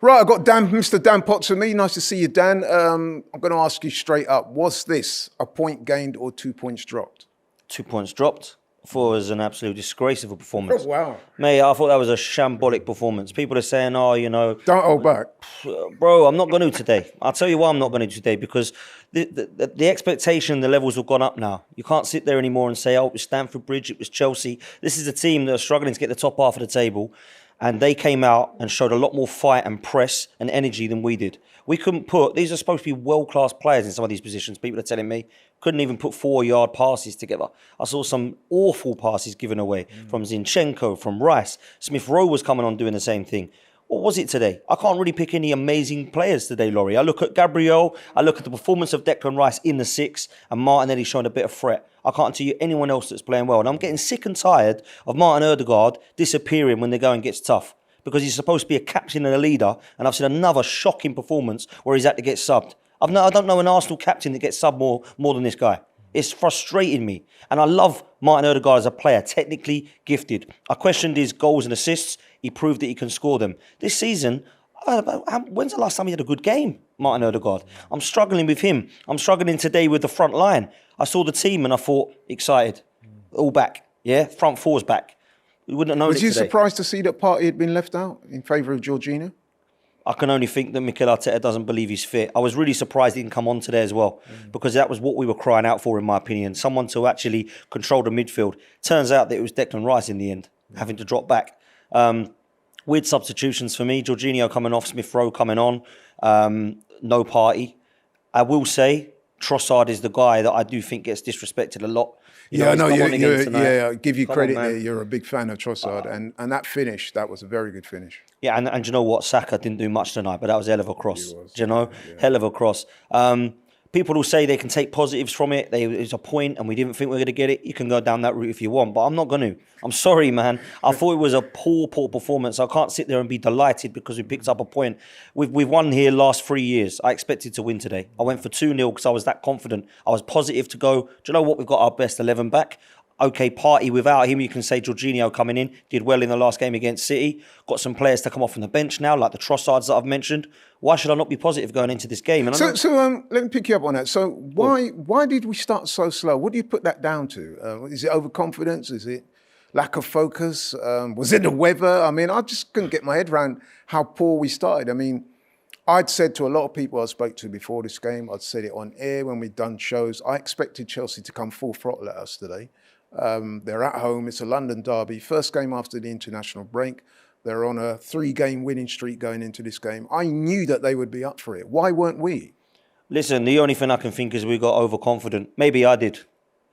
Right, I've got Mr. Dan Potts with me. Nice to see you, Dan. I'm going to ask you straight up. Was this a point gained or 2 points dropped? 2 points dropped. I thought it was an absolute disgrace of a performance. Oh, wow. Mate, I thought that was a shambolic performance. People are saying, oh, you know... Don't hold back. Bro, I'm not going to today. I'll tell you why I'm not going to today, because the expectation, the levels have gone up now. You can't sit there anymore and say, oh, it was Stamford Bridge, it was Chelsea. This is a team that are struggling to get the top half of the table, and they came out and showed a lot more fight and press and energy than we did. We couldn't put... These are supposed to be world-class players in some of these positions. People are telling me couldn't even put 4-yard passes together. I saw some awful passes given away from Zinchenko, from Rice. Smith Rowe was coming on doing the same thing. What was it today? I can't really pick any amazing players today, Laurie. I look at Gabriel, I look at the performance of Declan Rice in the six, and Martinelli showing a bit of threat. I can't tell you anyone else that's playing well. And I'm getting sick and tired of Martin Ødegaard disappearing when the going gets tough, because he's supposed to be a captain and a leader, and I've seen another shocking performance where he's had to get subbed. I don't know an Arsenal captain that gets subbed more than this guy. It's frustrating me. And I love Martin Ødegaard as a player, technically gifted. I questioned his goals and assists. He proved that he can score them. This season, when's the last time he had a good game, Martin Ødegaard? I'm struggling with him. I'm struggling today with the front line. I saw the team and I thought, excited. All back, yeah? Front four's back. We wouldn't have known it today. Was you surprised to see that Partey had been left out in favour of Jorginho? I can only think that Mikel Arteta doesn't believe he's fit. I was really surprised he didn't come on today as well, because that was what we were crying out for, in my opinion. Someone to actually control the midfield. Turns out that it was Declan Rice in the end, having to drop back. Weird substitutions for me. Jorginho coming off, Smith Rowe coming on. No Partey. I will say Trossard is the guy that I do think gets disrespected a lot. I give you credit there. You're a big fan of Trossard, and that finish, that was a very good finish. Yeah, and you know what? Saka didn't do much tonight, but that was a hell of a cross. Do you know? Yeah. Hell of a cross. People will say they can take positives from it. It's a point, and we didn't think we were going to get it. You can go down that route if you want, but I'm not going to. I'm sorry, man. I thought it was a poor performance. I can't sit there and be delighted because we picked up a point. We've won here last 3 years. I expected to win today. I went for 2-0 because I was that confident. I was positive to go, do you know what? We've got our best 11 back. Okay, Partey without him, you can say Jorginho coming in, did well in the last game against City. Got some players to come off from the bench now, like the Trossards that I've mentioned. Why should I not be positive going into this game? And so let me pick you up on that. So why did we start so slow? What do you put that down to? Is it overconfidence? Is it lack of focus? Was it the weather? I mean, I just couldn't get my head around how poor we started. I mean, I'd said to a lot of people I spoke to before this game, I'd said it on air when we'd done shows, I expected Chelsea to come full throttle at us today. They're at home. It's a London derby. First game after the international break. They're on a 3-game winning streak going into this game. I knew that they would be up for it. Why weren't we? Listen, the only thing I can think is we got overconfident. Maybe I did.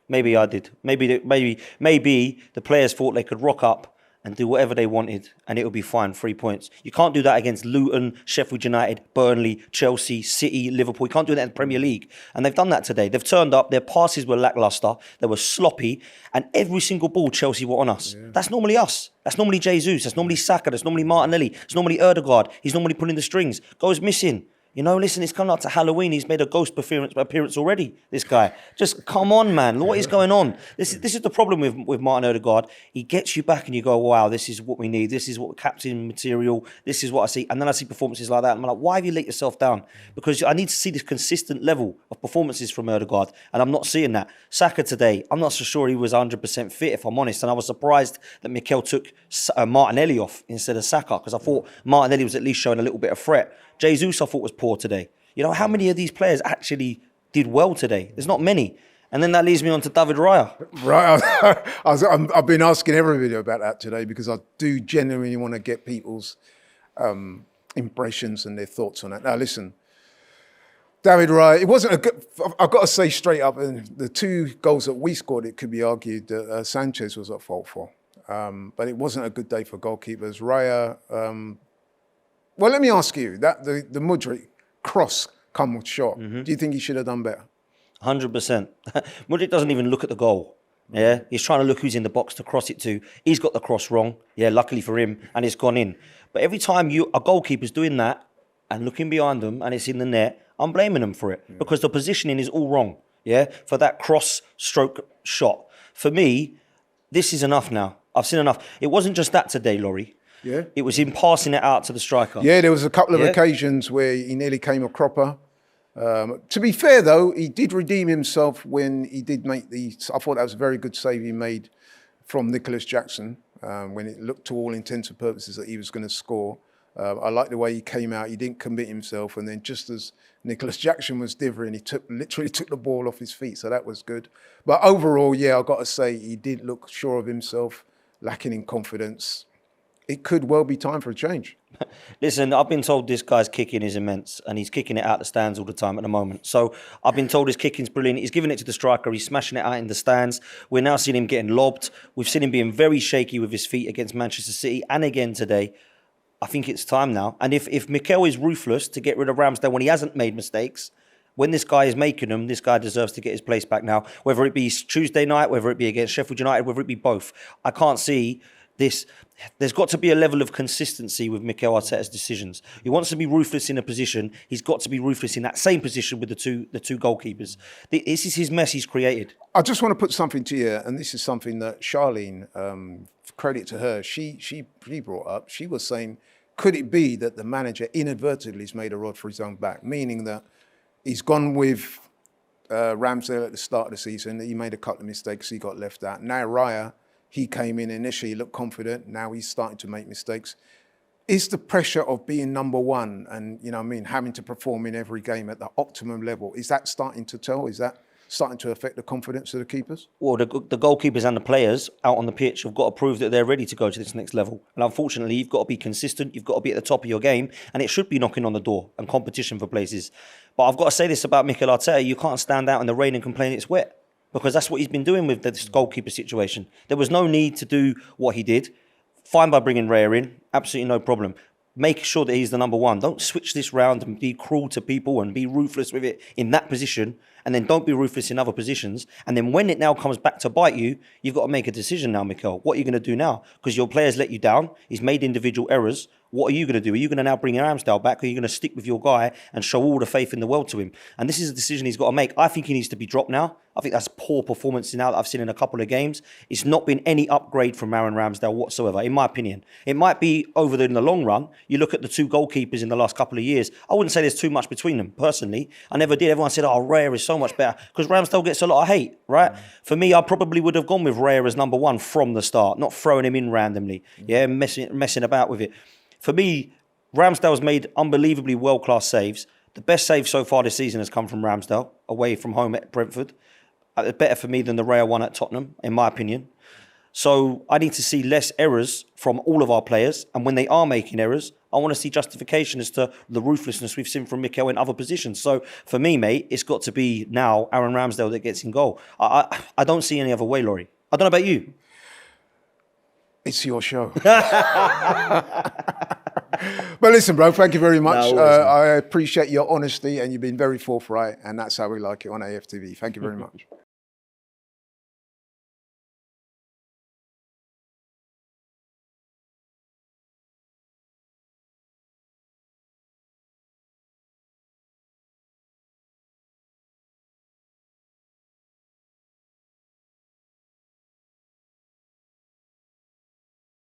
Maybe the players thought they could rock up and do whatever they wanted and it would be fine, 3 points. You can't do that against Luton, Sheffield United, Burnley, Chelsea, City, Liverpool. You can't do that in the Premier League. And they've done that today. They've turned up, their passes were lacklustre, they were sloppy, and every single ball Chelsea were on us. Yeah. That's normally us. That's normally Jesus. That's normally Saka. That's normally Martinelli. It's normally Ødegaard. He's normally pulling the strings. Goes missing. You know, listen, it's coming up to Halloween. He's made a ghost appearance already, this guy. Just come on, man. What is going on? This is the problem with Martin Ødegaard. He gets you back and you go, wow, this is what we need. This is what captain material. This is what I see. And then I see performances like that. And I'm like, why have you let yourself down? Because I need to see this consistent level of performances from Ødegaard. And I'm not seeing that. Saka today, I'm not so sure he was 100% fit, if I'm honest. And I was surprised that Mikel took Martinelli off instead of Saka, because I thought Martinelli was at least showing a little bit of threat. Jesus, I thought, was poor today. You know, how many of these players actually did well today? There's not many. And then that leads me on to David Raya. Right. I've been asking every video about that today because I do genuinely want to get people's impressions and their thoughts on that. Now, listen, David Raya, it wasn't a good... I've got to say straight up, the 2 goals that we scored, it could be argued that Sanchez was at fault for. But it wasn't a good day for goalkeepers. Raya... Well, let me ask you, that the Mudryk cross come shot, do you think he should have done better? 100%. Mudryk doesn't even look at the goal. Yeah, he's trying to look who's in the box to cross it to. He's got the cross wrong. Yeah, luckily for him, and it's gone in. But every time a goalkeeper's doing that and looking behind them and it's in the net, I'm blaming them for it because the positioning is all wrong. Yeah, for that cross stroke shot. For me, this is enough now. I've seen enough. It wasn't just that today, Laurie. Yeah. It was him passing it out to the striker. Yeah, there was a couple of Yeah. occasions where he nearly came a cropper. To be fair, though, he did redeem himself when he did make I thought that was a very good save he made from Nicholas Jackson when it looked to all intents and purposes that he was going to score. I like the way he came out. He didn't commit himself, and then just as Nicholas Jackson was divering, he literally took the ball off his feet. So that was good. But overall, yeah, I've got to say he did look sure of himself, lacking in confidence. It could well be time for a change. Listen, I've been told this guy's kicking is immense, and he's kicking it out the stands all the time at the moment. So I've been told his kicking's brilliant. He's giving it to the striker. He's smashing it out in the stands. We're now seeing him getting lobbed. We've seen him being very shaky with his feet against Manchester City and again today. I think it's time now. And if Mikel is ruthless to get rid of Ramsdale when he hasn't made mistakes, when this guy is making them, this guy deserves to get his place back now. Whether it be Tuesday night, whether it be against Sheffield United, whether it be both. I can't see this. There's got to be a level of consistency with Mikel Arteta's decisions. He wants to be ruthless in a position. He's got to be ruthless in that same position with the two goalkeepers. This is his mess he's created. I just want to put something to you, and this is something that Charlene, credit to her, she brought up. She was saying, could it be that the manager inadvertently has made a rod for his own back, meaning that he's gone with Ramsdale at the start of the season. He made a couple of mistakes. He got left out. Now Raya, he came in initially, looked confident. Now he's starting to make mistakes. Is the pressure of being number one and, having to perform in every game at the optimum level, is that starting to tell? Is that starting to affect the confidence of the keepers? Well, the goalkeepers and the players out on the pitch have got to prove that they're ready to go to this next level. And unfortunately, you've got to be consistent. You've got to be at the top of your game. And it should be knocking on the door and competition for places. But I've got to say this about Mikel Arteta. You can't stand out in the rain and complain it's wet. Because that's what he's been doing with this goalkeeper situation. There was no need to do what he did. Fine by bringing Raya in. Absolutely no problem. Make sure that he's the number one. Don't switch this round and be cruel to people and be ruthless with it in that position. And then don't be ruthless in other positions. And then when it now comes back to bite you, you've got to make a decision now, Mikel. What are you going to do now? Because your players let you down. He's made individual errors. What are you going to do? Are you going to now bring Ramsdale back? Or are you going to stick with your guy and show all the faith in the world to him? And this is a decision he's got to make. I think he needs to be dropped now. I think that's poor performance now that I've seen in a couple of games. It's not been any upgrade from Aaron Ramsdale whatsoever, in my opiniin. It might be in the long run. You look at the two goalkeepers in the last couple of years. I wouldn't say there's too much between them, personally. I never did. Everyone said, Raya is so much better. Because Ramsdale gets a lot of hate, right? For me, I probably would have gone with Raya as number one from the start, not throwing him in randomly, messing about with it. For me, Ramsdale's made unbelievably world-class saves. The best save so far this season has come from Ramsdale, away from home at Brentford. Better for me than the Raya one at Tottenham, in my opinion. So I need to see less errors from all of our players. And when they are making errors, I want to see justification as to the ruthlessness we've seen from Mikel in other positions. So for me, mate, it's got to be now Aaron Ramsdale that gets in goal. I don't see any other way, Laurie. I don't know about you. It's your show. But listen, bro, thank you very much. No, I appreciate your honesty and you've been very forthright, and that's how we like it on AFTV. Thank you very much.